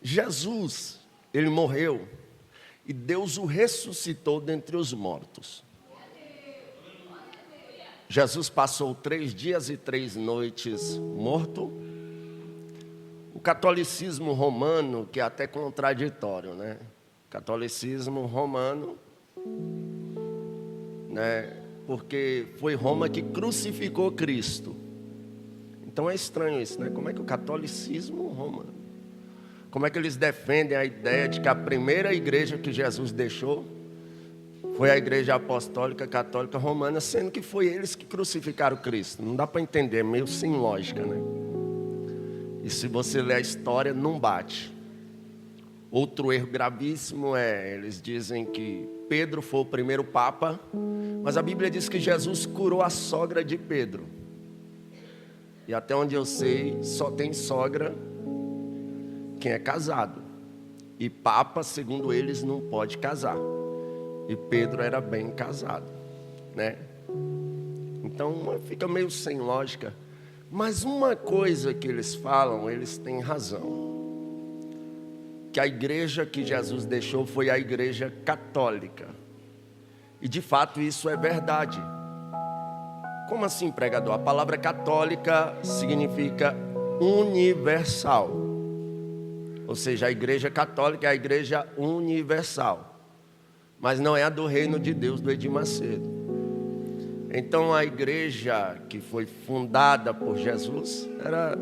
Jesus, ele morreu e Deus o ressuscitou dentre os mortos. Jesus passou 3 dias e 3 noites morto. O catolicismo romano, que é até contraditório, né? Catolicismo romano, né? Porque foi Roma que crucificou Cristo. Então é estranho isso, né? Como é que o catolicismo romano, como é que eles defendem a ideia de que a primeira igreja que Jesus deixou foi a igreja apostólica católica romana, sendo que foi eles que crucificaram Cristo? Não dá para entender, é meio sem lógica, né? E se você ler a história, não bate. Outro erro gravíssimo eles dizem que Pedro foi o primeiro papa, mas a Bíblia diz que Jesus curou a sogra de Pedro. E até onde eu sei, só tem sogra quem é casado. E papa, segundo eles, não pode casar. E Pedro era bem casado, né? Então fica meio sem lógica. Mas uma coisa que eles falam, eles têm razão. Que a igreja que Jesus deixou foi a igreja católica. E de fato isso é verdade. Como assim, pregador? A palavra católica significa universal. Ou seja, a igreja católica é a igreja universal. Mas não é a do reino de Deus, do Edir Macedo. Então a igreja que foi fundada por Jesus era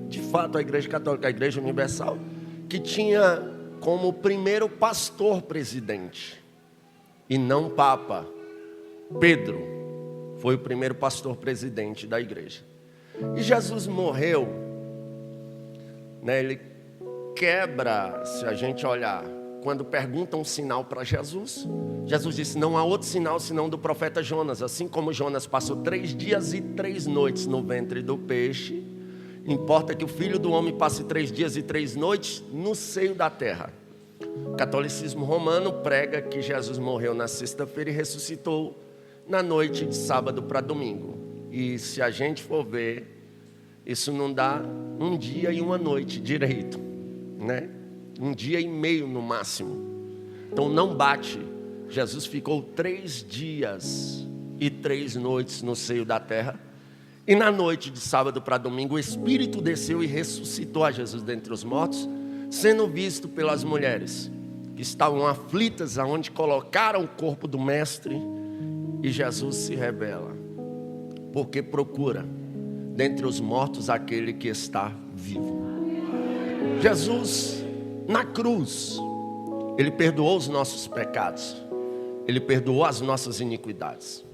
de fato a igreja católica, a igreja universal, que tinha como primeiro pastor presidente e não papa. Pedro foi o primeiro pastor presidente da igreja. E Jesus morreu, né? Ele quebra, se a gente olhar, quando perguntam um sinal para Jesus, Jesus disse: não há outro sinal senão do profeta Jonas. Assim como Jonas passou 3 dias e 3 noites no ventre do peixe, importa que o Filho do Homem passe 3 dias e 3 noites no seio da terra. O catolicismo romano prega que Jesus morreu na sexta-feira e ressuscitou na noite de sábado para domingo. E se a gente for ver, isso não dá um dia e uma noite direito, né? 1 dia e meio no máximo. Então não bate. Jesus ficou 3 dias e 3 noites no seio da terra. E na noite de sábado para domingo, o Espírito desceu e ressuscitou a Jesus dentre os mortos, sendo visto pelas mulheres que estavam aflitas aonde colocaram o corpo do Mestre. E Jesus se revela, porque procura dentre os mortos aquele que está vivo. Jesus, na cruz, Ele perdoou os nossos pecados, Ele perdoou as nossas iniquidades.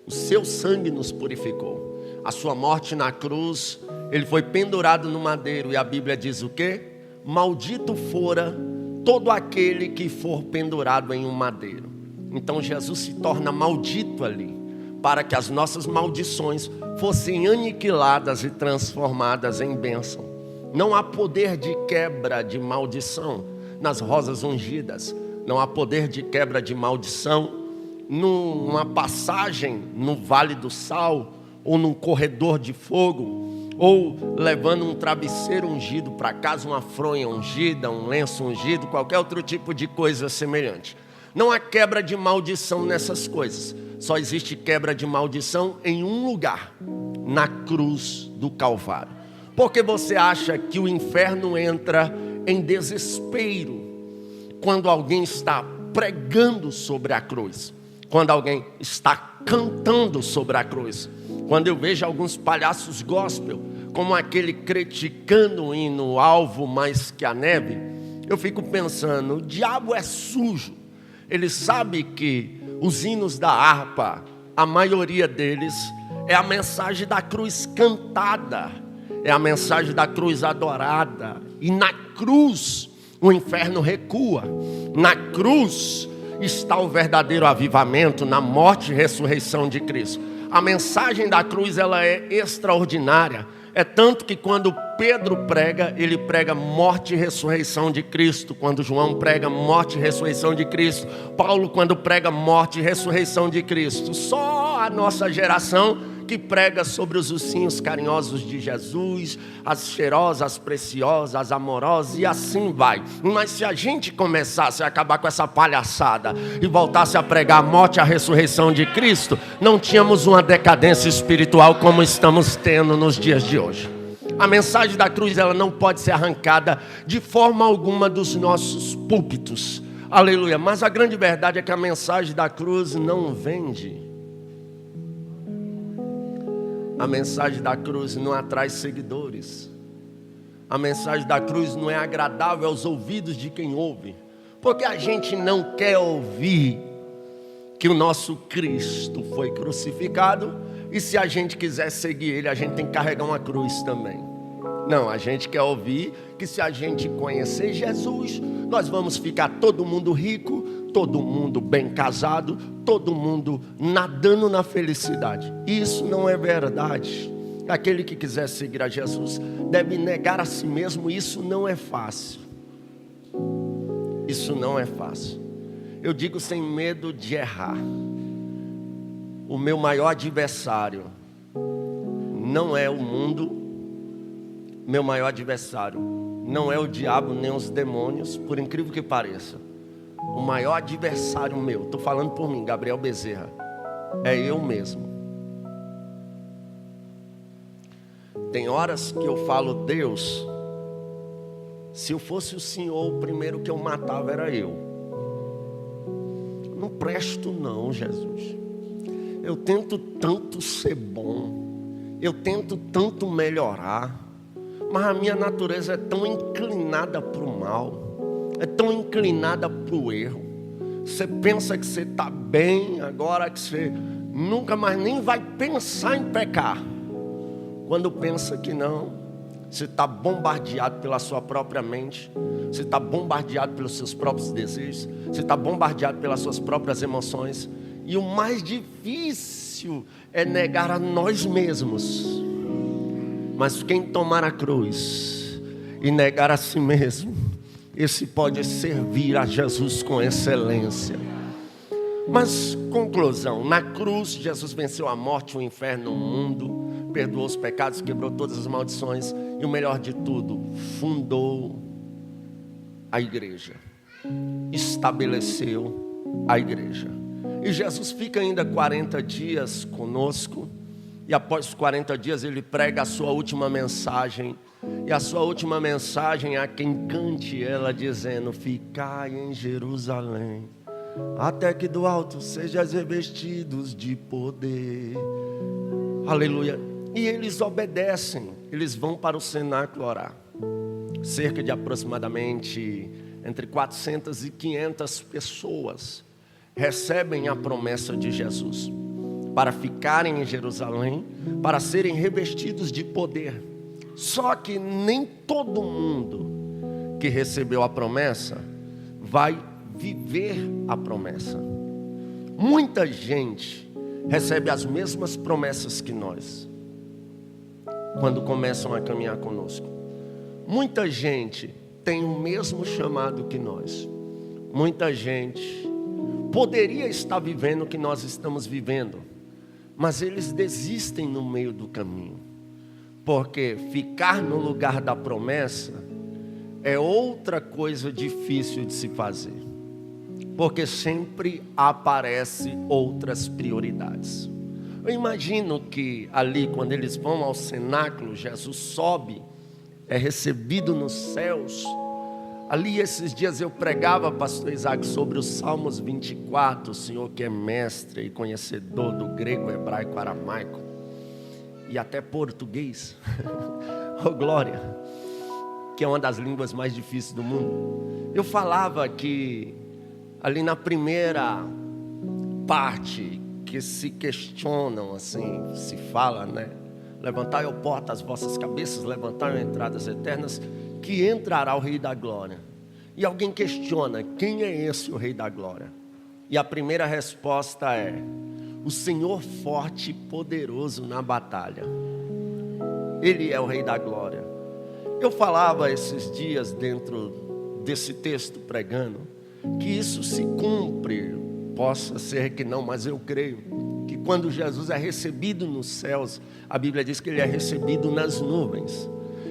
O seu sangue nos purificou. A sua morte na cruz, Ele foi pendurado no madeiro. E a Bíblia diz o quê? Maldito fora todo aquele que for pendurado em um madeiro. Então Jesus se torna maldito ali, para que as nossas maldições fossem aniquiladas e transformadas em bênção. Não há poder de quebra de maldição nas rosas ungidas. Não há poder de quebra de maldição numa passagem no vale do sal, ou num corredor de fogo, ou levando um travesseiro ungido para casa, uma fronha ungida, um lenço ungido, qualquer outro tipo de coisa semelhante. Não há quebra de maldição nessas coisas. Só existe quebra de maldição em um lugar: na cruz do Calvário. Porque você acha que o inferno entra em desespero quando alguém está pregando sobre a cruz, quando alguém está cantando sobre a cruz? Quando eu vejo alguns palhaços gospel, como aquele criticando o hino Alvo Mais Que a Neve, eu fico pensando: o diabo é sujo. Ele sabe que os hinos da harpa, a maioria deles, é a mensagem da cruz cantada, é a mensagem da cruz adorada. E na cruz o inferno recua. Na cruz está o verdadeiro avivamento, na morte e ressurreição de Cristo. A mensagem da cruz, ela é extraordinária. É tanto que quando Pedro prega, ele prega morte e ressurreição de Cristo. Quando João prega morte e ressurreição de Cristo. Paulo, quando prega morte e ressurreição de Cristo. Só a nossa geração que prega sobre os ursinhos carinhosos de Jesus, as cheirosas, as preciosas, as amorosas, e assim vai. Mas se a gente começasse a acabar com essa palhaçada e voltasse a pregar a morte e a ressurreição de Cristo, não tínhamos uma decadência espiritual como estamos tendo nos dias de hoje. A mensagem da cruz, ela não pode ser arrancada de forma alguma dos nossos púlpitos. Aleluia. Mas a grande verdade é que a mensagem da cruz não vende. A mensagem da cruz não atrai seguidores. A mensagem da cruz não é agradável aos ouvidos de quem ouve. Porque a gente não quer ouvir que o nosso Cristo foi crucificado. E se a gente quiser seguir Ele, a gente tem que carregar uma cruz também. Não, a gente quer ouvir que se a gente conhecer Jesus, nós vamos ficar todo mundo rico, todo mundo bem casado, todo mundo nadando na felicidade. Isso não é verdade. Aquele que quiser seguir a Jesus deve negar a si mesmo. Isso não é fácil. Isso não é fácil. Eu digo sem medo de errar. O meu maior adversário não é o mundo. Meu maior adversário não é o diabo nem os demônios, por incrível que pareça. O maior adversário meu, estou falando por mim, Gabriel Bezerra, é eu mesmo. Tem horas que eu falo: Deus, se eu fosse o Senhor, o primeiro que eu matava era eu. Não presto não, Jesus. Eu tento tanto ser bom, eu tento tanto melhorar, mas a minha natureza é tão inclinada para o mal, é tão inclinada para o erro. Você pensa que você está bem, agora que você nunca mais nem vai pensar em pecar. Quando pensa que não, você está bombardeado pela sua própria mente, você está bombardeado pelos seus próprios desejos, você está bombardeado pelas suas próprias emoções. E o mais difícil é negar a nós mesmos. Mas quem tomar a cruz e negar a si mesmo, esse pode servir a Jesus com excelência. Mas, conclusão, na cruz Jesus venceu a morte, o inferno, o mundo, perdoou os pecados, quebrou todas as maldições e o melhor de tudo, fundou a igreja, estabeleceu a igreja. E Jesus fica ainda 40 dias conosco. E após 40 dias ele prega a sua última mensagem. E a sua última mensagem há quem cante ela dizendo: ficai em Jerusalém, até que do alto sejais revestidos de poder. Aleluia. E eles obedecem. Eles vão para o cenáculo orar. Cerca de aproximadamente entre 400 e 500 pessoas recebem a promessa de Jesus para ficarem em Jerusalém, para serem revestidos de poder. Só que nem todo mundo que recebeu a promessa vai viver a promessa. Muita gente recebe as mesmas promessas que nós quando começam a caminhar conosco. Muita gente tem o mesmo chamado que nós. Muita gente poderia estar vivendo o que nós estamos vivendo, mas eles desistem no meio do caminho, porque ficar no lugar da promessa é outra coisa difícil de se fazer, porque sempre aparecem outras prioridades. Eu imagino que ali, quando eles vão ao cenáculo, Jesus sobe, é recebido nos céus. Ali esses dias eu pregava, pastor Isaac, sobre os Salmos 24, o senhor que é mestre e conhecedor do grego, hebraico, aramaico e até português, oh glória, que é uma das línguas mais difíceis do mundo. Eu falava que ali na primeira parte que se questionam, assim, se fala, né? Levantai, ó portas, as vossas cabeças, levantai entradas eternas, que entrará o Rei da Glória. E alguém questiona: quem é esse o Rei da Glória? E a primeira resposta é: o Senhor forte e poderoso na batalha. Ele é o Rei da Glória. Eu falava esses dias dentro desse texto pregando que isso se cumpre, possa ser que não, mas eu creio, que quando Jesus é recebido nos céus, a Bíblia diz que ele é recebido nas nuvens.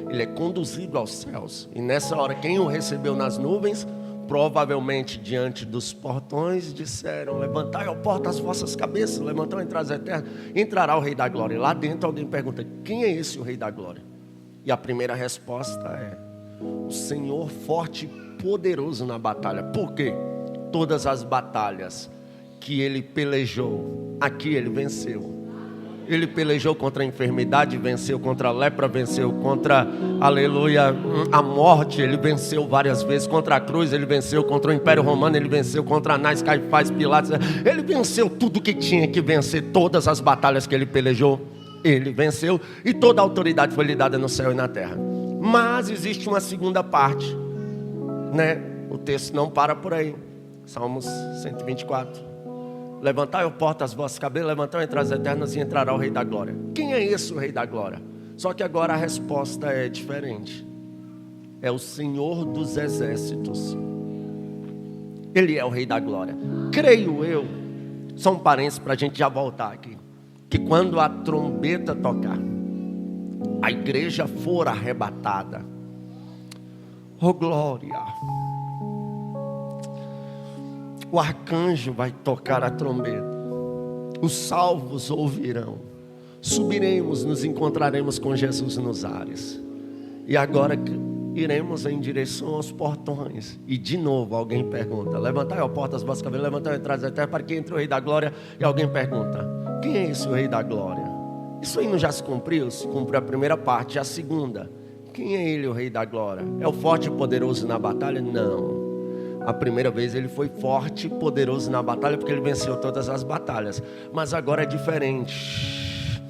Ele é conduzido aos céus. E nessa hora, quem o recebeu nas nuvens, provavelmente diante dos portões, disseram: levantai, ó porta, as vossas cabeças, levantai, entrai eternas, entrará o Rei da Glória. E lá dentro alguém pergunta: quem é esse o Rei da Glória? E a primeira resposta é: o Senhor forte e poderoso na batalha. Por quê? Todas as batalhas que ele pelejou, aqui ele venceu. Ele pelejou contra a enfermidade, venceu contra a lepra, venceu contra, aleluia, a morte, ele venceu várias vezes. Contra a cruz ele venceu, contra o Império Romano ele venceu, contra Anás, Caifás, Pilatos. Ele venceu tudo que tinha que vencer, todas as batalhas que ele pelejou, ele venceu. E toda a autoridade foi lhe dada no céu e na terra. Mas existe uma segunda parte, né? O texto não para por aí. Salmos 124. Levantai, ó porta, as vossas cabeças, levantai, entrai as eternas e entrará o Rei da Glória. Quem é esse o Rei da Glória? Só que agora a resposta é diferente. É o Senhor dos Exércitos. Ele é o Rei da Glória. Creio eu, só um parênteses para a gente já voltar aqui, que quando a trombeta tocar, a igreja for arrebatada, oh glória, o arcanjo vai tocar a trombeta, os salvos ouvirão, subiremos, nos encontraremos com Jesus nos ares, e agora iremos em direção aos portões, e de novo alguém pergunta: levantai, ó porta, as vossas cabeças, levantai, entrai da terra, para que entre o Rei da Glória. E alguém pergunta: quem é esse o Rei da Glória? Isso aí não já se cumpriu? Se cumpriu a primeira parte, a segunda: quem é ele o Rei da Glória? É o forte e poderoso na batalha? Não. A primeira vez ele foi forte e poderoso na batalha, porque ele venceu todas as batalhas. Mas agora é diferente.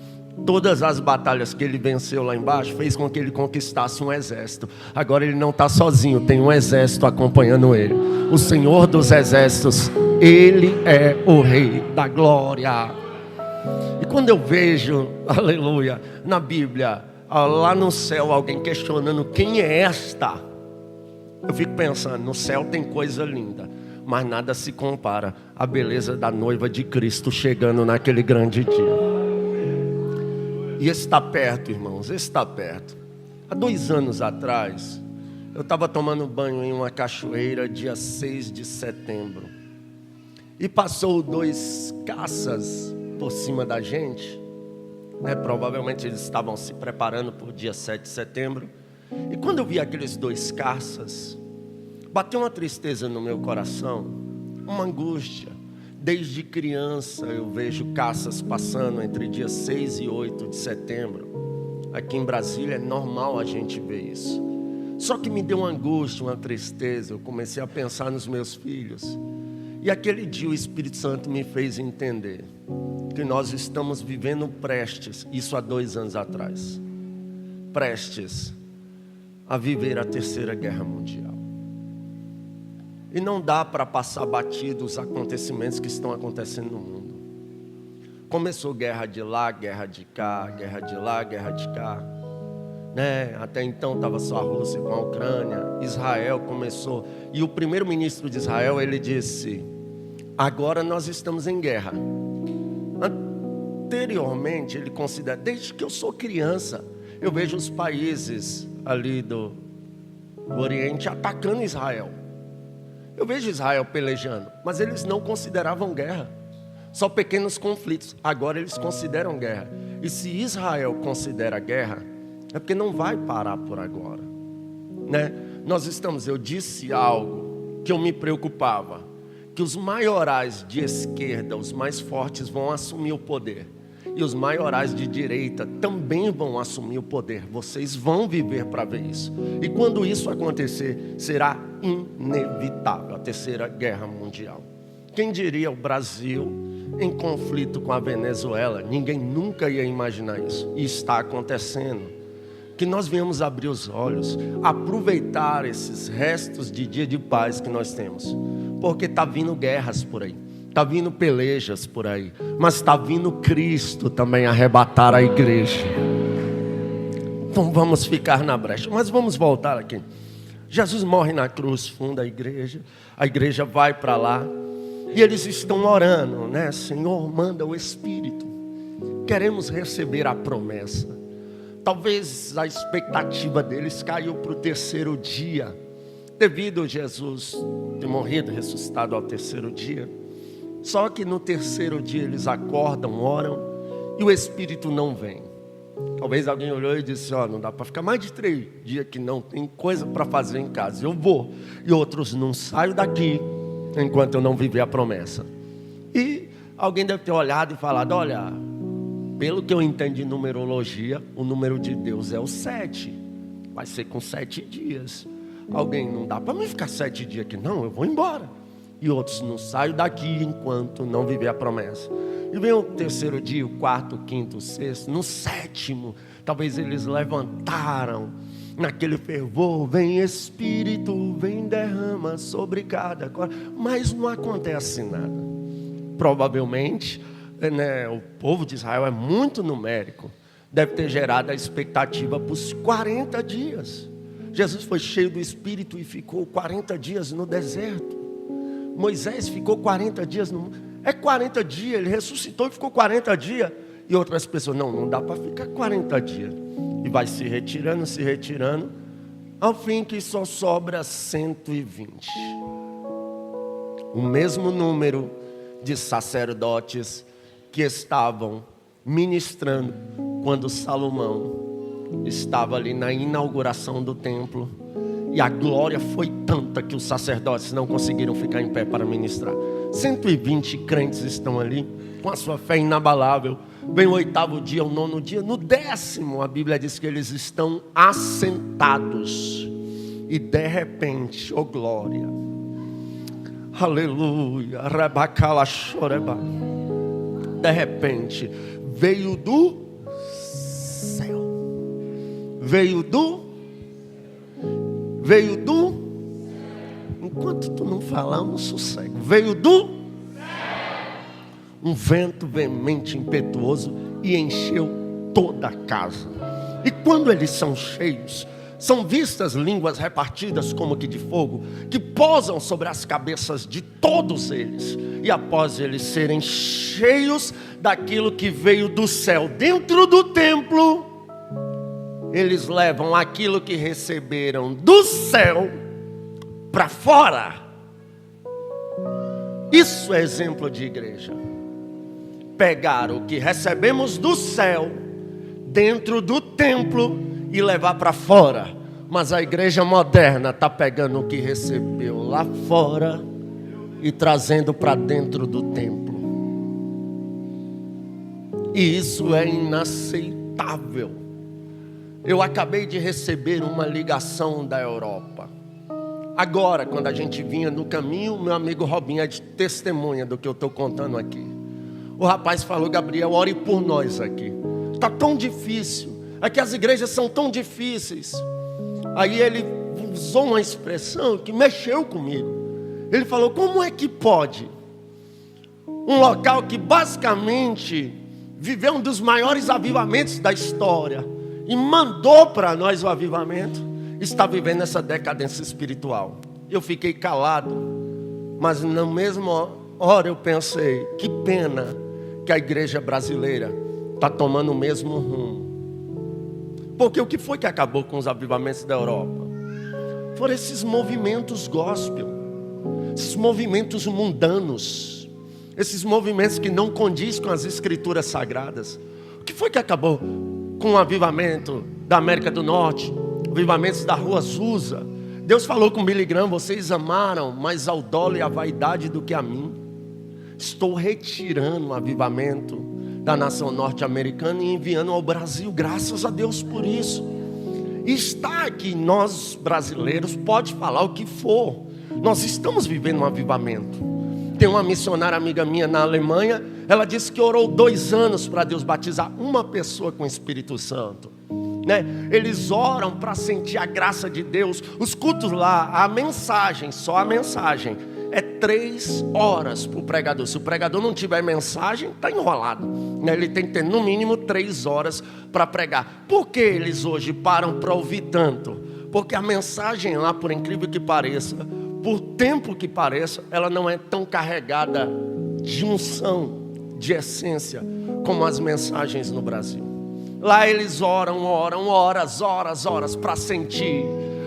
Todas as batalhas que ele venceu lá embaixo fez com que ele conquistasse um exército. Agora ele não está sozinho, tem um exército acompanhando ele. O Senhor dos Exércitos, ele é o Rei da Glória. E quando eu vejo, aleluia, na Bíblia, lá no céu alguém questionando quem é esta, eu fico pensando: no céu tem coisa linda, mas nada se compara à beleza da noiva de Cristo chegando naquele grande dia. E está perto, irmãos, está perto. Há 2 anos atrás, eu estava tomando banho em uma cachoeira, dia 6 de setembro. E passou 2 caças por cima da gente, né? Provavelmente eles estavam se preparando para o dia 7 de setembro. E quando eu vi aqueles 2 caças, bateu uma tristeza no meu coração, uma angústia. Desde criança eu vejo caças passando entre dia 6 e 8 de setembro. Aqui em Brasília é normal a gente ver isso. Só que me deu uma angústia, uma tristeza. Eu comecei a pensar nos meus filhos. E aquele dia o Espírito Santo me fez entender que nós estamos vivendo prestes, isso há 2 anos atrás, prestes a viver a 3ª Guerra Mundial. E não dá para passar batido os acontecimentos que estão acontecendo no mundo. Começou guerra de lá, guerra de cá, guerra de lá, guerra de cá, né? Até então estava só a Rússia com a Ucrânia. Israel começou, e o primeiro-ministro de Israel, ele disse: agora nós estamos em guerra. Anteriormente ele considera, desde que eu sou criança, eu vejo os países ali do Oriente atacando Israel. Eu vejo Israel pelejando, mas eles não consideravam guerra, só pequenos conflitos. Agora eles consideram guerra. E se Israel considera guerra, é porque não vai parar por agora, né? Eu disse algo que eu me preocupava, que os maiorais de esquerda, os mais fortes, vão assumir o poder. E os maiorais de direita também vão assumir o poder. Vocês vão viver para ver isso. E quando isso acontecer, será inevitável a 3ª Guerra Mundial. Quem diria o Brasil em conflito com a Venezuela? Ninguém nunca ia imaginar isso. E está acontecendo. Que nós venhamos abrir os olhos, aproveitar esses restos de dia de paz que nós temos. Porque está vindo guerras por aí. Está vindo pelejas por aí, mas está vindo Cristo também arrebatar a igreja. Então vamos ficar na brecha, mas vamos voltar aqui. Jesus morre na cruz, funda a igreja vai para lá. E eles estão orando, né? Senhor, manda o Espírito. Queremos receber a promessa. Talvez a expectativa deles caiu para o terceiro dia, devido a Jesus ter morrido, ressuscitado ao terceiro dia. Só que no terceiro dia eles acordam, oram, e o Espírito não vem. Talvez alguém olhou e disse, não dá para ficar mais de 3 dias que não tem coisa para fazer em casa, eu vou. E outros, não saio daqui enquanto eu não viver a promessa. E alguém deve ter olhado e falado, olha, pelo que eu entendo de numerologia, o número de Deus é o 7. Vai ser com 7 dias. Alguém, não dá para mim ficar 7 dias aqui, não, eu vou embora. E outros, não saio daqui enquanto não viver a promessa. E vem o terceiro dia, o quarto, o quinto, o sexto, no sétimo, talvez eles levantaram naquele fervor, vem Espírito, vem derrama sobre cada coisa, mas não acontece nada. Provavelmente, né, o povo de Israel é muito numérico, deve ter gerado a expectativa para os 40 dias. Jesus foi cheio do Espírito e ficou 40 dias no deserto. Moisés ficou 40 dias no... 40 dias, ele ressuscitou e ficou 40 dias. E outras pessoas, não dá para ficar 40 dias. E vai se retirando, ao fim que só sobra 120. O mesmo número de sacerdotes que estavam ministrando quando Salomão estava ali na inauguração do templo. E a glória foi tanta que os sacerdotes não conseguiram ficar em pé para ministrar. 120 crentes estão ali, com a sua fé inabalável. Vem o 8º dia, o 9º dia. No 10º, a Bíblia diz que eles estão assentados. E de repente, glória. Aleluia. De repente, veio do céu. Enquanto tu não falar, eu não sossego. Veio do um vento veemente, impetuoso, e encheu toda a casa. E quando eles são cheios, são vistas línguas repartidas como que de fogo, que pousam sobre as cabeças de todos eles. E após eles serem cheios daquilo que veio do céu dentro do templo, eles levam aquilo que receberam do céu para fora. Isso é exemplo de igreja. Pegar o que recebemos do céu dentro do templo e levar para fora. Mas a igreja moderna está pegando o que recebeu lá fora e trazendo para dentro do templo. E isso é inaceitável. Eu acabei de receber uma ligação da Europa. Agora, quando a gente vinha no caminho, meu amigo Robinho é de testemunha do que eu estou contando aqui. O rapaz falou, Gabriel, ore por nós aqui. Está tão difícil. Aqui as igrejas são tão difíceis. Aí ele usou uma expressão que mexeu comigo. Ele falou, como é que pode um local que basicamente viveu um dos maiores avivamentos da história e mandou para nós o avivamento, está vivendo essa decadência espiritual? Eu fiquei calado, mas na mesma hora eu pensei, que pena que a igreja brasileira está tomando o mesmo rumo. Porque o que foi que acabou com os avivamentos da Europa? Foram esses movimentos gospel, esses movimentos mundanos, esses movimentos que não condizem com as escrituras sagradas. O que foi que acabou com o avivamento da América do Norte, avivamentos da Rua Azusa? Deus falou com Billy Graham, vocês amaram mais ao dolo e a vaidade do que a mim. Estou retirando o avivamento da nação norte-americana e enviando ao Brasil, graças a Deus por isso. E está aqui, nós brasileiros, pode falar o que for, nós estamos vivendo um avivamento. Tem uma missionária amiga minha na Alemanha, ela disse que orou 2 anos para Deus batizar uma pessoa com o Espírito Santo, né? Eles oram para sentir a graça de Deus. Os cultos lá, a mensagem, só a mensagem, é 3 horas para o pregador. Se o pregador não tiver mensagem, está enrolado, né? Ele tem que ter no mínimo 3 horas para pregar. Por que eles hoje param para ouvir tanto? Porque a mensagem lá, por incrível que pareça, por tempo que pareça, ela não é tão carregada de unção, de essência, como as mensagens no Brasil. Lá eles oram horas para sentir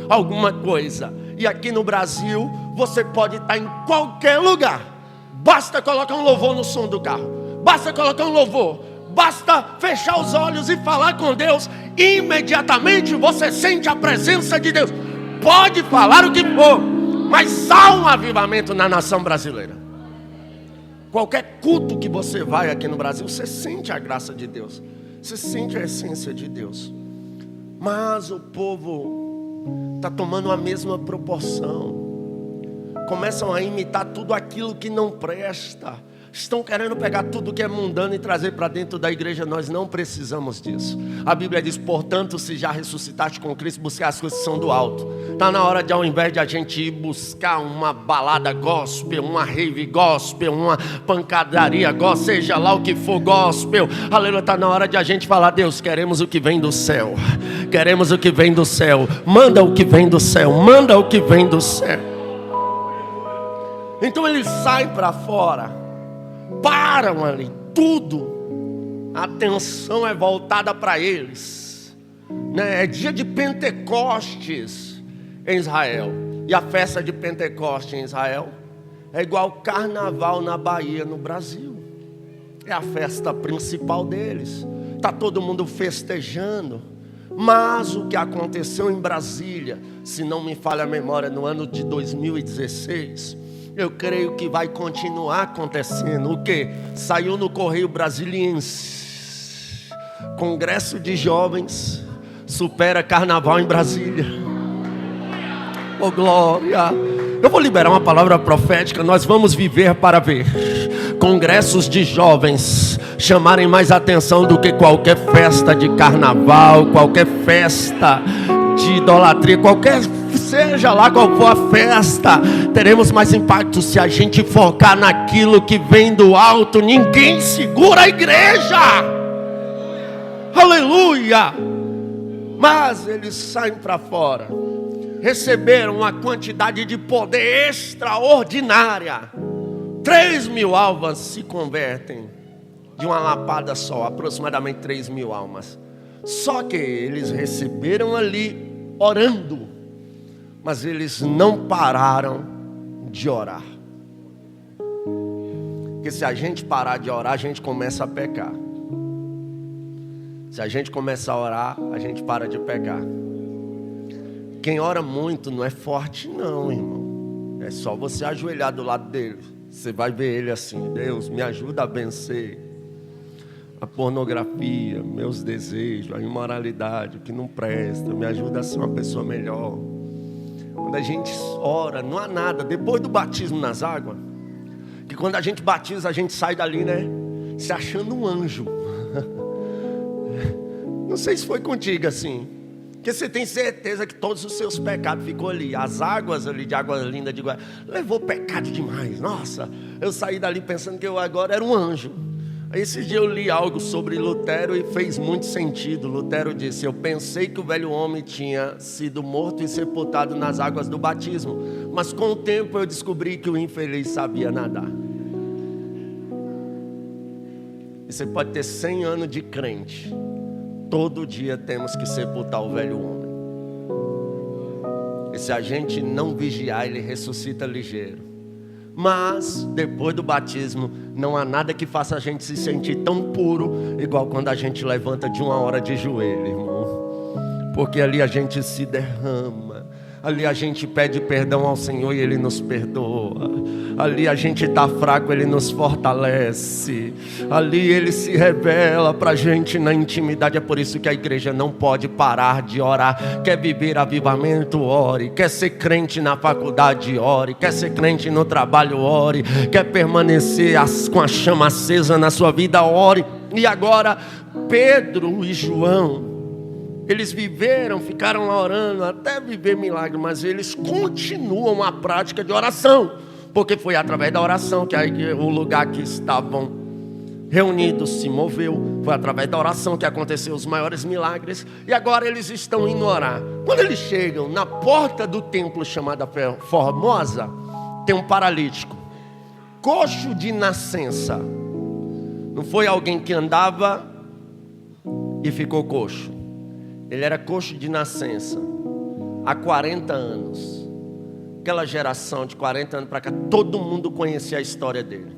alguma coisa. E aqui no Brasil, você pode estar em qualquer lugar. Basta colocar um louvor no som do carro. Basta colocar um louvor. Basta fechar os olhos e falar com Deus. Imediatamente você sente a presença de Deus. Pode falar o que for, mas há um avivamento na nação brasileira. Qualquer culto que você vai aqui no Brasil, você sente a graça de Deus. Você sente a essência de Deus. Mas o povo está tomando a mesma proporção. Começam a imitar tudo aquilo que não presta. Estão querendo pegar tudo que é mundano e trazer para dentro da igreja. Nós não precisamos disso. A Bíblia diz, portanto, se já ressuscitaste com Cristo, buscar as coisas que são do alto. Está na hora de, ao invés de a gente ir buscar uma balada gospel, uma rave gospel, uma pancadaria gospel, seja lá o que for gospel, aleluia, está na hora de a gente falar, Deus, queremos o que vem do céu. Queremos o que vem do céu. Manda o que vem do céu. Manda o que vem do céu. Então eles saem para fora. Param ali, tudo, a atenção é voltada para eles, né? É dia de Pentecostes em Israel, e a festa de Pentecostes em Israel é igual carnaval na Bahia, no Brasil. É a festa principal deles, está todo mundo festejando. Mas o que aconteceu em Brasília, se não me falha a memória, no ano de 2016, eu creio que vai continuar acontecendo. O que? Saiu no Correio Brasiliense: Congresso de Jovens supera Carnaval em Brasília. Oh glória! Eu vou liberar uma palavra profética. Nós vamos viver para ver congressos de jovens chamarem mais atenção do que qualquer festa de carnaval, qualquer festa de idolatria, qualquer, seja lá qual for a festa. Teremos mais impacto se a gente focar naquilo que vem do alto. Ninguém segura a igreja. Aleluia. Mas eles saem para fora, receberam uma quantidade de poder extraordinária. 3.000 almas se convertem de uma lapada só, aproximadamente 3.000 almas. Só que eles receberam ali orando, mas eles não pararam de orar. Porque se a gente parar de orar, a gente começa a pecar. Se a gente começar a orar, a gente para de pecar. Quem ora muito não é forte não, irmão. É só você ajoelhar do lado dele. Você vai ver ele assim: Deus, me ajuda a vencer a pornografia, meus desejos, a imoralidade, o que não presta. Me ajuda a ser uma pessoa melhor. Quando a gente ora, não há nada. Depois do batismo nas águas, que quando a gente batiza, a gente sai dali, né, se achando um anjo. Não sei se foi contigo assim, porque você tem certeza que todos os seus pecados ficou ali. As águas ali de Água Linda de Guará levou pecado demais. Nossa, eu saí dali pensando que eu agora era um anjo. Aí esses dias eu li algo sobre Lutero e fez muito sentido. Lutero disse: eu pensei que o velho homem tinha sido morto e sepultado nas águas do batismo, mas com o tempo eu descobri que o infeliz sabia nadar. E você pode ter 100 anos de crente, todo dia temos que sepultar o velho homem. E se a gente não vigiar, ele ressuscita ligeiro. Mas depois do batismo, não há nada que faça a gente se sentir tão puro igual quando a gente levanta de uma hora de joelho, irmão. Porque ali a gente se derrama, ali a gente pede perdão ao Senhor e Ele nos perdoa. Ali a gente está fraco, Ele nos fortalece. Ali Ele se revela para a gente na intimidade. É por isso que a igreja não pode parar de orar. Quer viver avivamento? Ore. Quer ser crente na faculdade? Ore. Quer ser crente no trabalho? Ore. Quer permanecer com a chama acesa na sua vida? Ore. E agora Pedro e João, eles viveram, ficaram lá orando até viver milagre, mas eles continuam a prática de oração, porque foi através da oração que o lugar que estavam reunidos, se moveu. Foi através da oração que aconteceu os maiores milagres. E agora eles estão indo orar. Quando eles chegam na porta do templo chamada Formosa, tem um paralítico, coxo de nascença. Não foi alguém que andava e ficou coxo. Ele era coxo de nascença há 40 anos. Aquela geração de 40 anos para cá, todo mundo conhecia a história dele.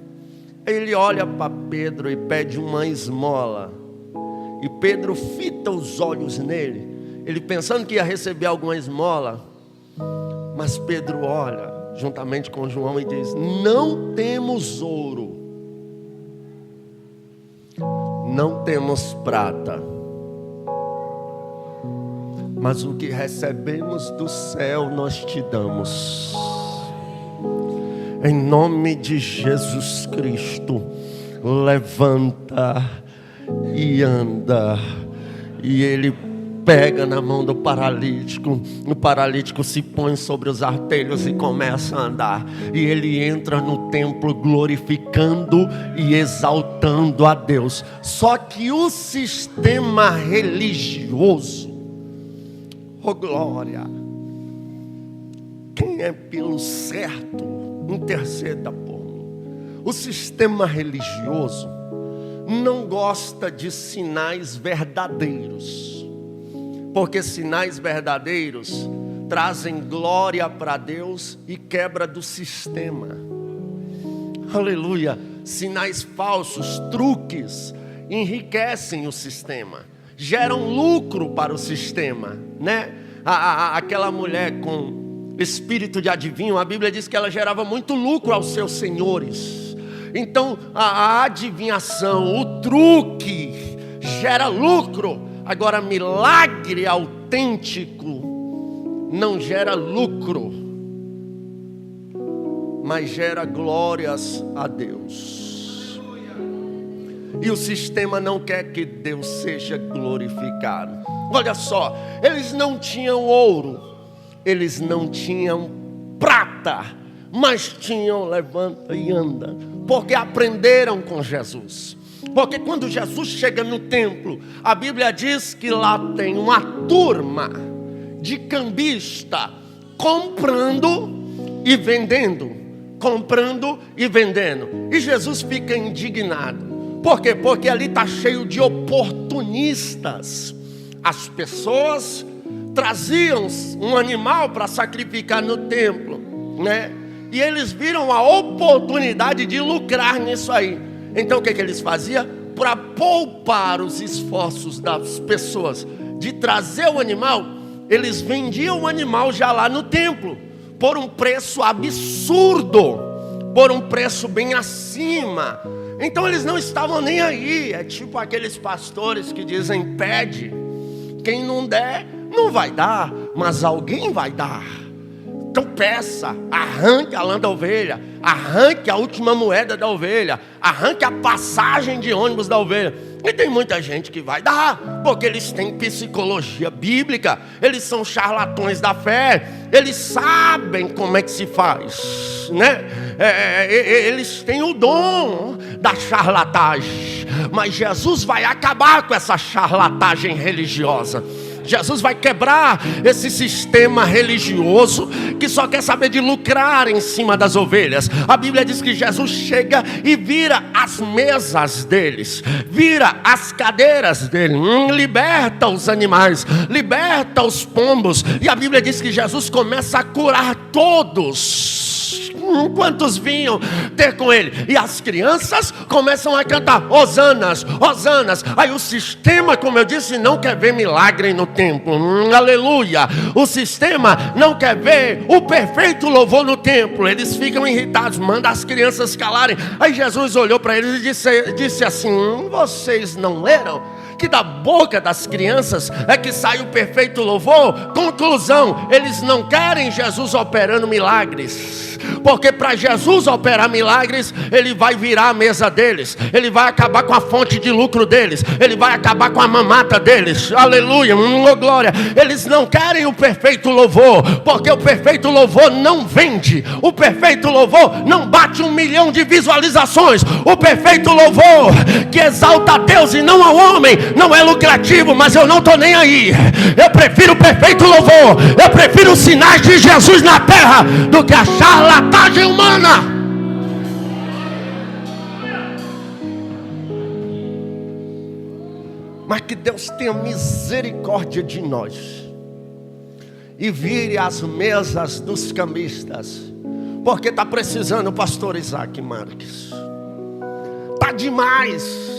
Ele olha para Pedro e pede uma esmola. E Pedro fita os olhos nele, ele pensando que ia receber alguma esmola. Mas Pedro olha juntamente com João e diz: não temos ouro, não temos prata, mas o que recebemos do céu nós te damos. Em nome de Jesus Cristo, levanta e anda. E ele pega na mão do paralítico. O paralítico se põe sobre os artelhos e começa a andar. E ele entra no templo glorificando e exaltando a Deus. Só que o sistema religioso, oh glória, quem é pelo certo, interceda por mim. O sistema religioso não gosta de sinais verdadeiros, porque sinais verdadeiros trazem glória para Deus e quebra do sistema. Aleluia. Sinais falsos, truques, enriquecem o sistema, geram lucro para o sistema, né? Aquela mulher com espírito de adivinho, a Bíblia diz que ela gerava muito lucro aos seus senhores. Então a adivinhação, o truque gera lucro. Agora milagre autêntico não gera lucro, mas gera glórias a Deus. E o sistema não quer que Deus seja glorificado. Olha só, eles não tinham ouro, eles não tinham prata, mas tinham levanta e anda, porque aprenderam com Jesus. Porque quando Jesus chega no templo, a Bíblia diz que lá tem uma turma de cambista comprando e vendendo, comprando e vendendo. E Jesus fica indignado. Por quê? Porque ali está cheio de oportunistas. As pessoas traziam um animal para sacrificar no templo, né? E eles viram a oportunidade de lucrar nisso aí. Então o que eles faziam? Para poupar os esforços das pessoas de trazer o animal, eles vendiam o animal já lá no templo, por um preço absurdo, por um preço bem acima. Então eles não estavam nem aí. É tipo aqueles pastores que dizem: pede, quem não der, não vai dar, mas alguém vai dar. Então peça, arranque a lã da ovelha, arranque a última moeda da ovelha, arranque a passagem de ônibus da ovelha. E tem muita gente que vai dar, porque eles têm psicologia bíblica, eles são charlatões da fé, eles sabem como é que se faz, né? Eles têm o dom da charlatagem, mas Jesus vai acabar com essa charlatagem religiosa. Jesus vai quebrar esse sistema religioso que só quer saber de lucrar em cima das ovelhas. A Bíblia diz que Jesus chega e vira as mesas deles, vira as cadeiras deles, liberta os animais, liberta os pombos. E a Bíblia diz que Jesus começa a curar todos quantos vinham ter com ele. E as crianças começam a cantar hosanas, hosanas. Aí o sistema, como eu disse, não quer ver milagre no templo. Aleluia. O sistema não quer ver o perfeito louvor no templo. Eles ficam irritados, manda as crianças calarem. Aí Jesus olhou para eles e disse assim: vocês não leram que da boca das crianças é que sai o perfeito louvor? Conclusão: eles não querem Jesus operando milagres. Porque para Jesus operar milagres, Ele vai virar a mesa deles, Ele vai acabar com a fonte de lucro deles, Ele vai acabar com a mamata deles. Aleluia, oh glória. Eles não querem o perfeito louvor, porque o perfeito louvor não vende. O perfeito louvor não bate 1 milhão de visualizações. O perfeito louvor que exalta a Deus e não ao homem não é lucrativo, mas eu não estou nem aí. Eu prefiro o perfeito louvor, eu prefiro os sinais de Jesus na terra do que a charlatagem humana. Mas que Deus tenha misericórdia de nós e vire as mesas dos cambistas, porque está precisando, pastor Isaac Marques. Está demais.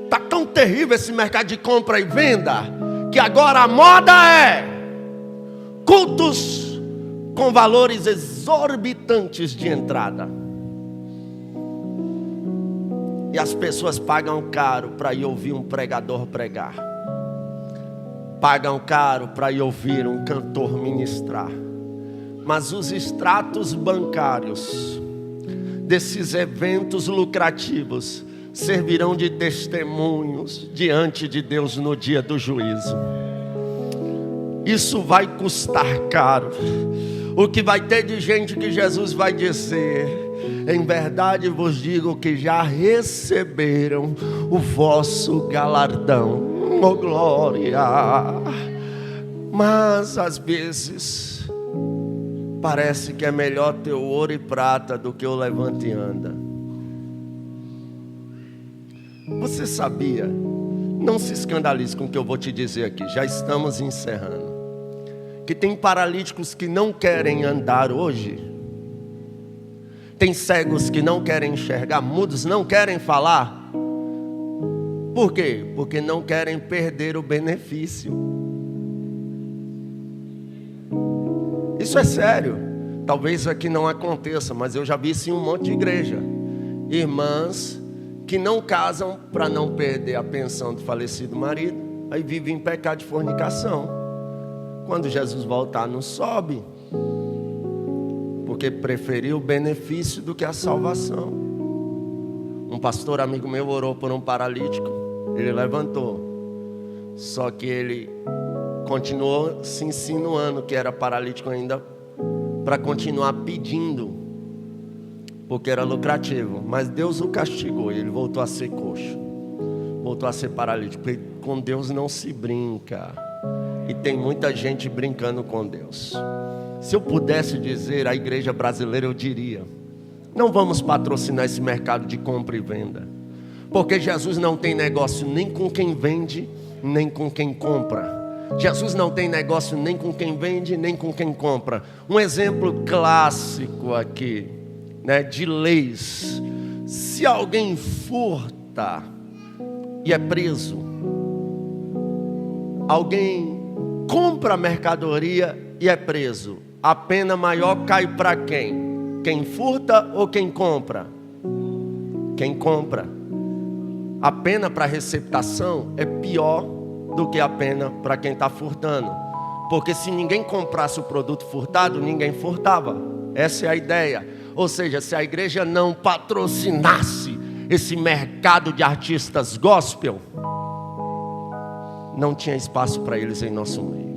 Está tão terrível esse mercado de compra e venda, que agora a moda é cultos com valores exorbitantes de entrada. E as pessoas pagam caro para ir ouvir um pregador pregar. Pagam caro para ir ouvir um cantor ministrar. Mas os extratos bancários desses eventos lucrativos servirão de testemunhos diante de Deus no dia do juízo. Isso vai custar caro. O que vai ter de gente que Jesus vai dizer: em verdade vos digo que já receberam o vosso galardão. Oh glória! Mas às vezes parece que é melhor ter o ouro e prata do que o levante e anda. Você sabia? Não se escandalize com o que eu vou te dizer aqui. Já estamos encerrando. Que tem paralíticos que não querem andar hoje. Tem cegos que não querem enxergar. Mudos não querem falar. Por quê? Porque não querem perder o benefício. Isso é sério. Talvez aqui não aconteça, mas eu já vi isso em um monte de igreja. Irmãs que não casam para não perder a pensão do falecido marido, aí vivem em pecado de fornicação. Quando Jesus voltar, não sobe, porque preferiu o benefício do que a salvação. Um pastor amigo meu orou por um paralítico, ele levantou, só que ele continuou se insinuando que era paralítico ainda, para continuar pedindo, porque era lucrativo. Mas Deus o castigou e ele voltou a ser coxo, voltou a ser paralítico. Porque com Deus não se brinca. E tem muita gente brincando com Deus. Se eu pudesse dizer à igreja brasileira, eu diria: não vamos patrocinar esse mercado de compra e venda, porque Jesus não tem negócio nem com quem vende, nem com quem compra. Jesus não tem negócio nem com quem vende, nem com quem compra. Um exemplo clássico aqui, né, de leis: se alguém furta e é preso, alguém compra mercadoria e é preso, a pena maior cai para quem? Quem furta ou quem compra? Quem compra. A pena para receptação é pior do que a pena para quem está furtando, porque se ninguém comprasse o produto furtado, ninguém furtava. Essa é a ideia. Ou seja, se a igreja não patrocinasse esse mercado de artistas gospel, não tinha espaço para eles em nosso meio.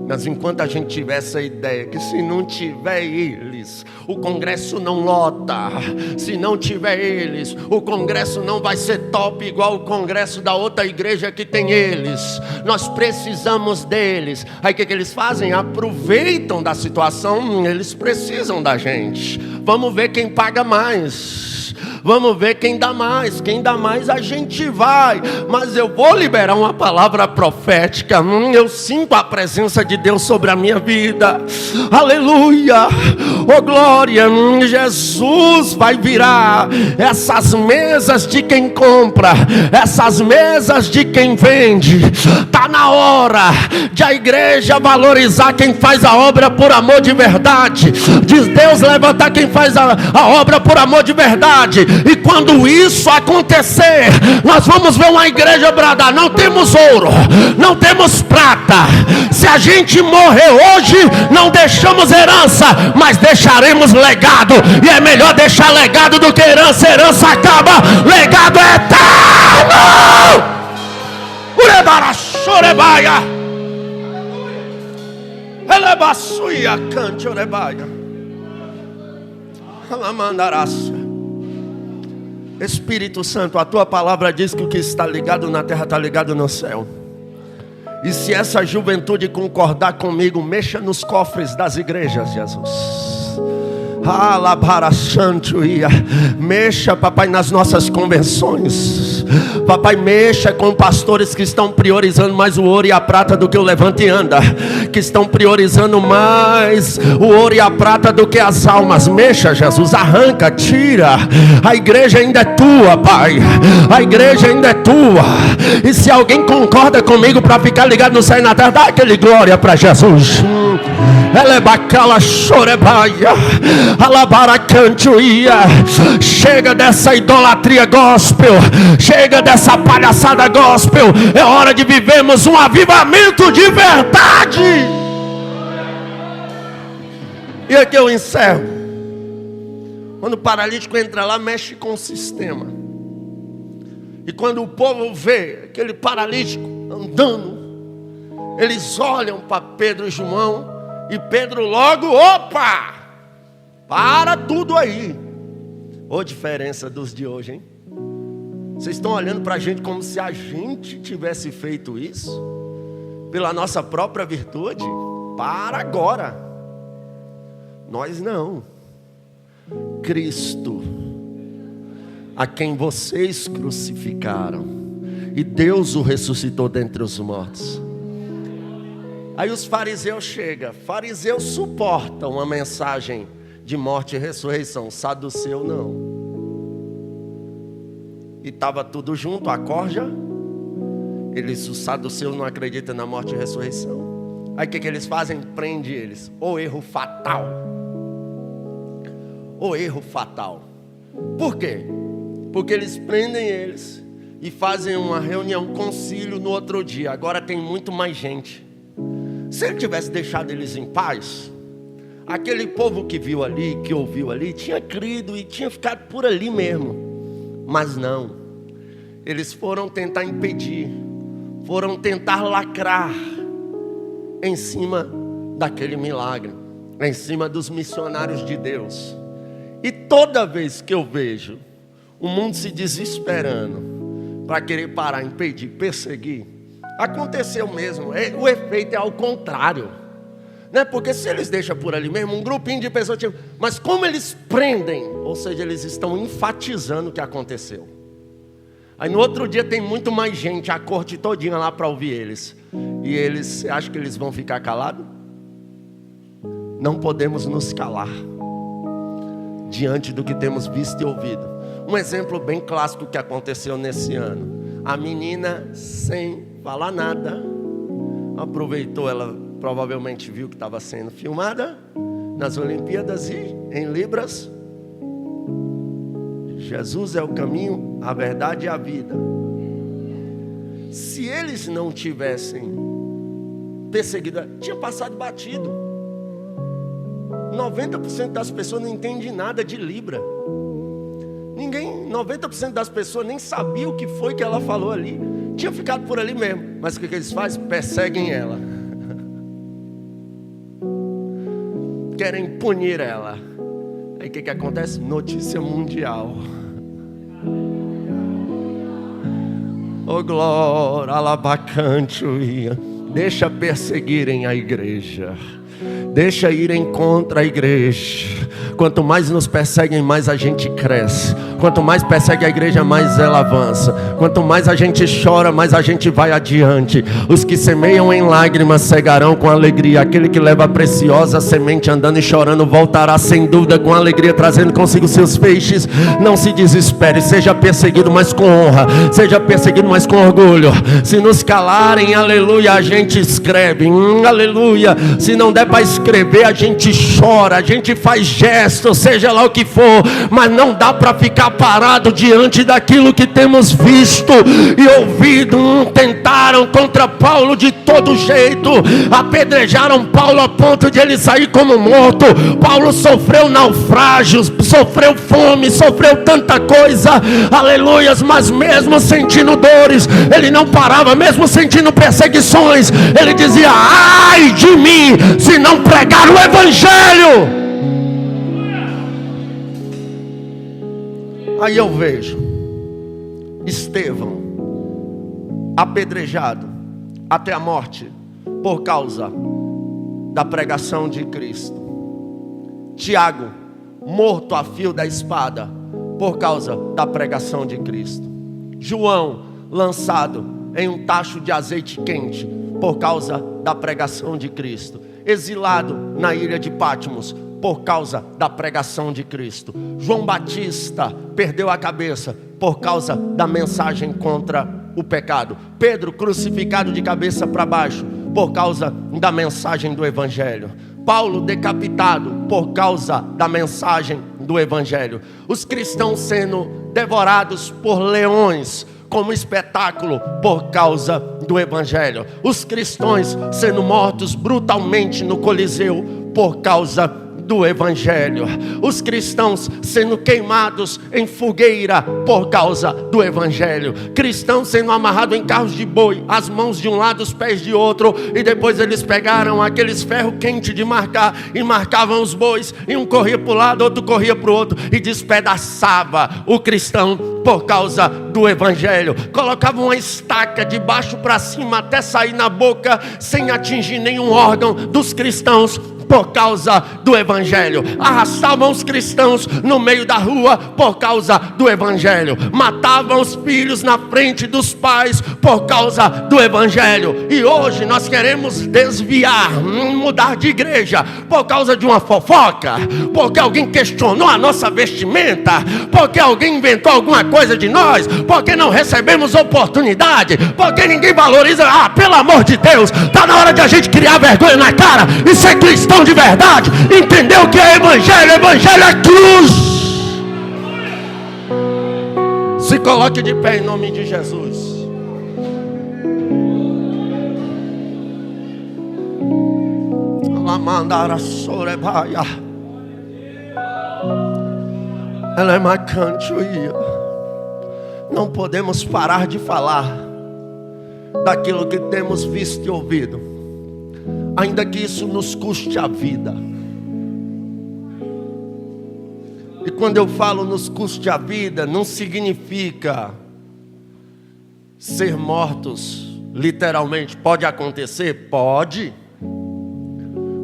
Mas enquanto a gente tiver essa ideia que se não tiver eles, o congresso não lota. Se não tiver eles, o congresso não vai ser top igual o congresso da outra igreja que tem eles. Nós precisamos deles. Aí o que eles fazem? Aproveitam da situação. Eles precisam da gente. Vamos ver quem paga mais. Vamos ver quem dá mais. Quem dá mais a gente vai. Mas eu vou liberar uma palavra profética. Eu sinto a presença de Deus sobre a minha vida. Aleluia. Oh glória. Jesus vai virar essas mesas de quem compra, essas mesas de quem vende. Está na hora de a igreja valorizar quem faz a obra por amor de verdade. Diz Deus, levantar quem faz a obra por amor de verdade. E quando isso acontecer, nós vamos ver uma igreja bradar: não temos ouro, não temos prata. Se a gente morrer hoje, não deixamos herança, mas deixaremos legado. E é melhor deixar legado do que herança. Herança acaba, legado é eterno. Urebara chorebaia, elebaçuia cante orebaia, alamandarás. Espírito Santo, a tua palavra diz que o que está ligado na terra está ligado no céu. E se essa juventude concordar comigo, mexa nos cofres das igrejas, Jesus. Mexa, papai, nas nossas convenções. Papai, mexa com pastores que estão priorizando mais o ouro e a prata do que o levante e anda, que estão priorizando mais o ouro e a prata do que as almas. Mexa, Jesus, arranca, tira. A igreja ainda é tua, Pai. A igreja ainda é tua. E se alguém concorda comigo para ficar ligado no céu e na terra, dá aquele glória para Jesus. Elebacala chorebaia, alabaracantuia. Chega dessa idolatria gospel, chega dessa palhaçada gospel. É hora de vivermos um avivamento de verdade. E aqui eu encerro. Quando o paralítico entra lá, mexe com o sistema. E quando o povo vê aquele paralítico andando, eles olham para Pedro e João. E Pedro logo, opa, para tudo aí. Ô diferença dos de hoje, hein? Vocês estão olhando para a gente como se a gente tivesse feito isso pela nossa própria virtude? Para agora. Nós não. Cristo, a quem vocês crucificaram, e Deus o ressuscitou dentre os mortos. Aí os fariseus chegam. Fariseus suportam uma mensagem de morte e ressurreição. Saduceu não. E estava tudo junto, a corja. Os saduceus não acreditam na morte e ressurreição. Aí o que eles fazem? Prende eles. O erro fatal. O erro fatal. Por quê? Porque eles prendem eles e fazem uma reunião, um concílio no outro dia. Agora tem muito mais gente. Se ele tivesse deixado eles em paz, aquele povo que viu ali, que ouviu ali, tinha crido e tinha ficado por ali mesmo. Mas não. Eles foram tentar impedir, foram tentar lacrar em cima daquele milagre, em cima dos missionários de Deus. E toda vez que eu vejo o mundo se desesperando para querer parar, impedir, perseguir, aconteceu mesmo. O efeito é ao contrário, né? Porque se eles deixam por ali mesmo, um grupinho de pessoas, mas como eles prendem, ou seja, eles estão enfatizando o que aconteceu. Aí no outro dia tem muito mais gente, a corte todinha lá para ouvir eles. E eles, você acha que eles vão ficar calados? Não podemos nos calar diante do que temos visto e ouvido. Um exemplo bem clássico que aconteceu nesse ano. A menina, sem falar nada, aproveitou, ela provavelmente viu que estava sendo filmada nas Olimpíadas e em Libras. Jesus é o caminho, a verdade e a vida. Se eles não tivessem perseguido, tinha passado batido. 90% das pessoas não entendem nada de Libra. 90% das pessoas nem sabia o que foi que ela falou ali. Tinha ficado por ali mesmo. Mas o que eles fazem? Perseguem ela. Querem punir ela. Aí o que acontece? Notícia mundial. Oh glória, alabacantuia. Deixa perseguirem a igreja. Deixa irem contra a igreja. Quanto mais nos perseguem, mais a gente cresce. Quanto mais persegue a igreja, mais ela avança. Quanto mais a gente chora, mais a gente vai adiante. Os que semeiam em lágrimas cegarão com alegria. Aquele que leva a preciosa semente andando e chorando voltará sem dúvida com alegria, trazendo consigo seus feixes. Não se desespere, seja perseguido, mas com honra. Seja perseguido, mas com orgulho. Se nos calarem, aleluia, a gente escreve, aleluia. Se não der para escrever, a gente chora, a gente faz gesto, seja lá o que for. Mas não dá para ficar parado diante daquilo que temos visto e ouvido. Tentaram contra Paulo de todo jeito, apedrejaram Paulo a ponto de ele sair como morto. Paulo sofreu naufrágios, sofreu fome, sofreu tanta coisa, aleluias, mas mesmo sentindo dores, ele não parava, mesmo sentindo perseguições, ele dizia: ai de mim, se não pregar o evangelho. Aí eu vejo Estevão apedrejado até a morte por causa da pregação de Cristo. Tiago morto a fio da espada por causa da pregação de Cristo. João lançado em um tacho de azeite quente por causa da pregação de Cristo. Exilado na ilha de Patmos por causa da pregação de Cristo. João Batista perdeu a cabeça por causa da mensagem contra o pecado. Pedro crucificado de cabeça para baixo por causa da mensagem do evangelho. Paulo decapitado por causa da mensagem do evangelho. Os cristãos sendo devorados por leões como espetáculo por causa do evangelho. Os cristãos sendo mortos brutalmente no Coliseu por causa do evangelho. Os cristãos sendo queimados em fogueira por causa do evangelho. Cristãos sendo amarrados em carros de boi, as mãos de um lado, os pés de outro, e depois eles pegaram aqueles ferros quentes de marcar e marcavam os bois, e um corria para o lado, outro corria para o outro, e despedaçava o cristão por causa do evangelho. Colocavam uma estaca de baixo para cima até sair na boca, sem atingir nenhum órgão dos cristãos por causa do evangelho. Arrastavam os cristãos no meio da rua por causa do evangelho. Matavam os filhos na frente dos pais por causa do evangelho. E hoje nós queremos desviar, mudar de igreja por causa de uma fofoca, porque alguém questionou a nossa vestimenta, porque alguém inventou alguma coisa de nós, porque não recebemos oportunidade, porque ninguém valoriza. Pelo amor de Deus, está na hora de a gente criar vergonha na cara e ser cristão de verdade, entendeu o que é evangelho? Evangelho é cruz. Se coloque de pé em nome de Jesus. Lamandara sorebaia, ela é macantuia. Não podemos parar de falar daquilo que temos visto e ouvido, ainda que isso nos custe a vida. E quando eu falo nos custe a vida, não significa ser mortos literalmente. Pode acontecer? Pode.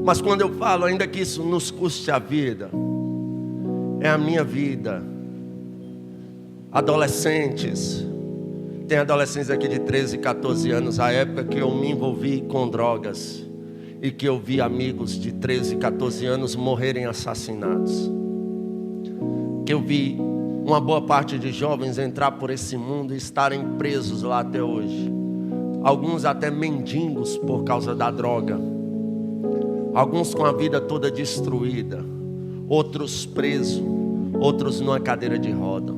Mas quando eu falo ainda que isso nos custe a vida, é a minha vida. Adolescentes, tem adolescentes aqui de 13, 14 anos, a época que eu me envolvi com drogas e que eu vi amigos de 13, 14 anos morrerem assassinados. Que eu vi uma boa parte de jovens entrar por esse mundo e estarem presos lá até hoje. Alguns até mendigos por causa da droga. Alguns com a vida toda destruída. Outros presos. Outros numa cadeira de roda.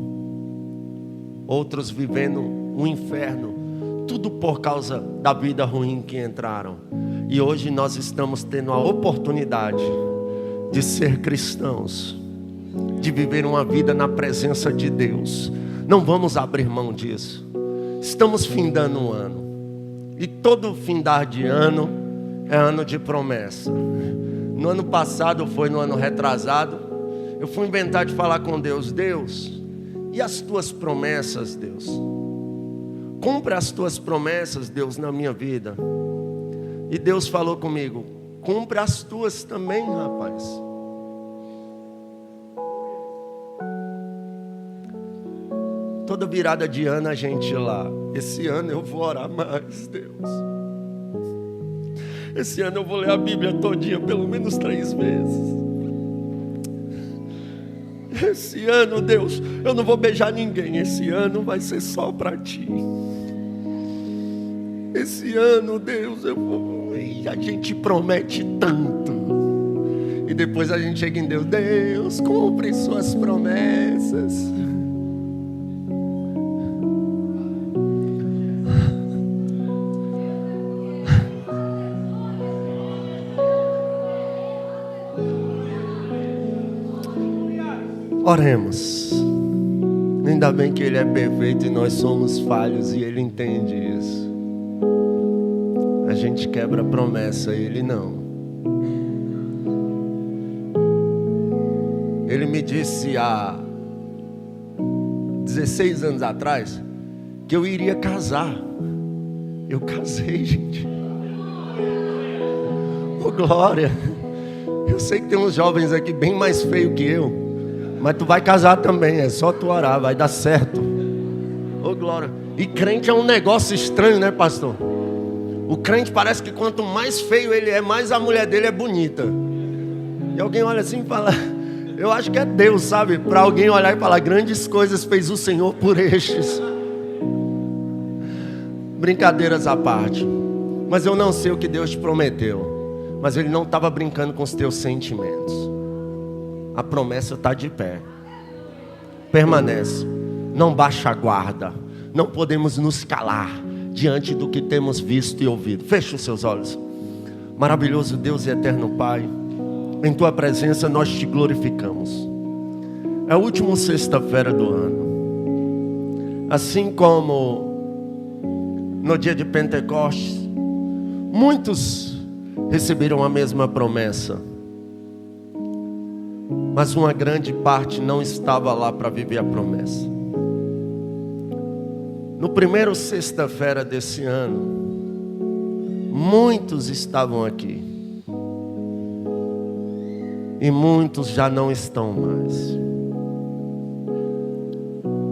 Outros vivendo um inferno. Tudo por causa da vida ruim que entraram. E hoje nós estamos tendo a oportunidade de ser cristãos, de viver uma vida na presença de Deus. Não vamos abrir mão disso. Estamos findando um ano, e todo findar de ano é ano de promessa. No ano passado, foi no ano retrasado, eu fui inventar de falar com Deus: Deus, e as tuas promessas, Deus? Cumpre as tuas promessas, Deus, na minha vida. E Deus falou comigo: cumpre as tuas também, rapaz. Toda virada de ano a gente lá: esse ano eu vou orar mais, Deus. Esse ano eu vou ler a Bíblia todinha pelo menos 3 vezes. Esse ano, Deus, eu não vou beijar ninguém. Esse ano vai ser só para ti. Esse ano, Deus, eu vou... E a gente promete tanto, e depois a gente chega em Deus: Deus, cumpre suas promessas. Oremos. Ainda bem que Ele é perfeito e nós somos falhos e Ele entende isso. A gente quebra a promessa, Ele não. Ele me disse há 16 anos atrás que eu iria casar. Eu casei, gente. Oh, glória. Eu sei que tem uns jovens aqui bem mais feios que eu, mas tu vai casar também, é só tu orar, vai dar certo. Oh, glória. E crente é um negócio estranho, né, pastor? O crente parece que quanto mais feio ele é, mais a mulher dele é bonita. E alguém olha assim e fala, eu acho que é Deus, sabe? Para alguém olhar e falar, grandes coisas fez o Senhor por estes. Brincadeiras à parte. Mas eu não sei o que Deus te prometeu. Mas Ele não estava brincando com os teus sentimentos. A promessa está de pé. Permanece. Não baixa a guarda. Não podemos nos calar diante do que temos visto e ouvido. Feche os seus olhos. Maravilhoso Deus e eterno Pai, em Tua presença nós Te glorificamos. É a última sexta-feira do ano. Assim como no dia de Pentecostes, muitos receberam a mesma promessa, mas uma grande parte não estava lá para viver a promessa. No primeiro sexta-feira desse ano, muitos estavam aqui e muitos já não estão mais.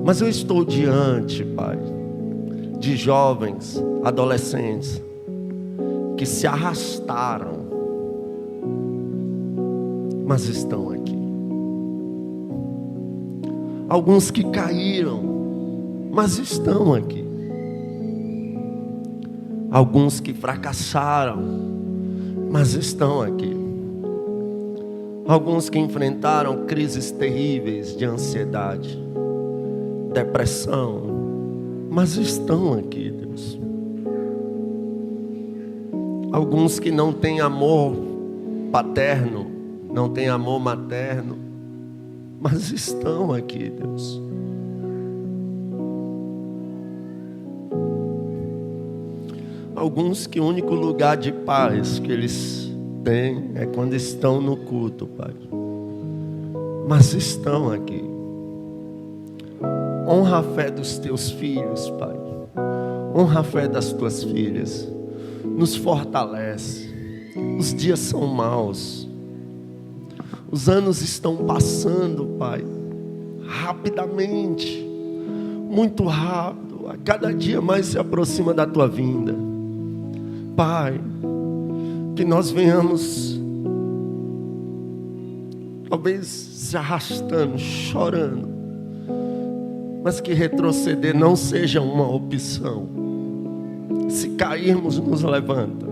Mas eu estou diante, Pai, de jovens, adolescentes que se arrastaram, mas estão aqui. Alguns que caíram, mas estão aqui. Alguns que fracassaram, mas estão aqui. Alguns que enfrentaram crises terríveis de ansiedade, depressão, mas estão aqui, Deus. Alguns que não têm amor paterno, não têm amor materno, mas estão aqui, Deus. Alguns que o único lugar de paz que eles têm é quando estão no culto, Pai. Mas estão aqui. Honra a fé dos teus filhos, Pai. Honra a fé das tuas filhas. Nos fortalece. Os dias são maus. Os anos estão passando, Pai, rapidamente. Muito rápido. A cada dia mais se aproxima da tua vinda. Pai, que nós venhamos, talvez se arrastando, chorando, mas que retroceder não seja uma opção. Se cairmos, nos levanta.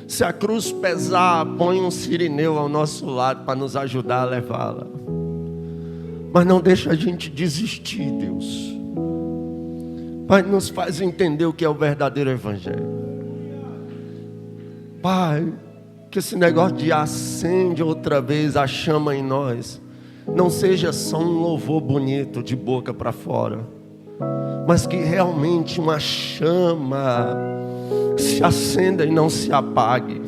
Se a cruz pesar, põe um sirineu ao nosso lado para nos ajudar a levá-la. Mas não deixa a gente desistir, Deus. Pai, nos faz entender o que é o verdadeiro evangelho. Pai, que esse negócio de acende outra vez a chama em nós não seja só um louvor bonito de boca para fora, mas que realmente uma chama se acenda e não se apague.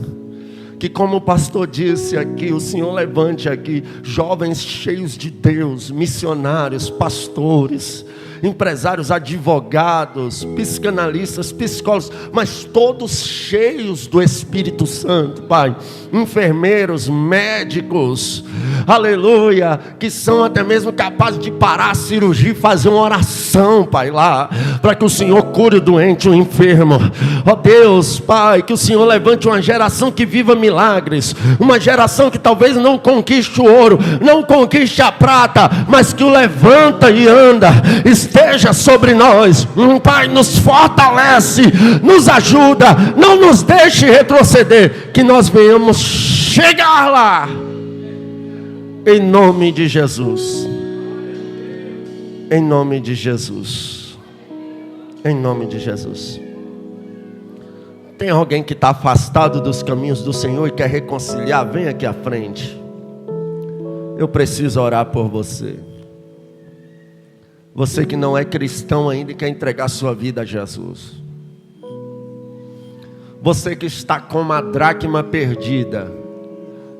Que, como o pastor disse aqui, o Senhor levante aqui jovens cheios de Deus, missionários, pastores, empresários, advogados, psicanalistas, psicólogos, mas todos cheios do Espírito Santo, Pai. Enfermeiros, médicos, aleluia, que são até mesmo capazes de parar a cirurgia e fazer uma oração, Pai, lá, para que o Senhor cure o doente, o enfermo. Ó Deus, Pai, que o Senhor levante uma geração que viva milagres, uma geração que talvez não conquiste o ouro, não conquiste a prata, mas que o levanta e anda. Esteja sobre nós, Pai, nos fortalece, nos ajuda, não nos deixe retroceder, que nós venhamos chegar lá, em nome de Jesus, em nome de Jesus, em nome de Jesus. Tem alguém que está afastado dos caminhos do Senhor e quer reconciliar? Vem aqui à frente. Eu preciso orar por você. Você que não é cristão ainda e quer entregar sua vida a Jesus. Você que está com uma dracma perdida,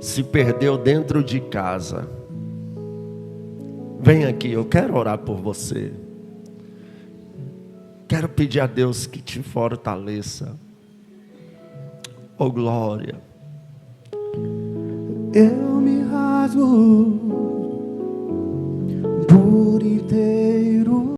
se perdeu dentro de casa. Vem aqui, eu quero orar por você. Quero pedir a Deus que te fortaleça. Oh glória. Eu me rasgo por inteiro.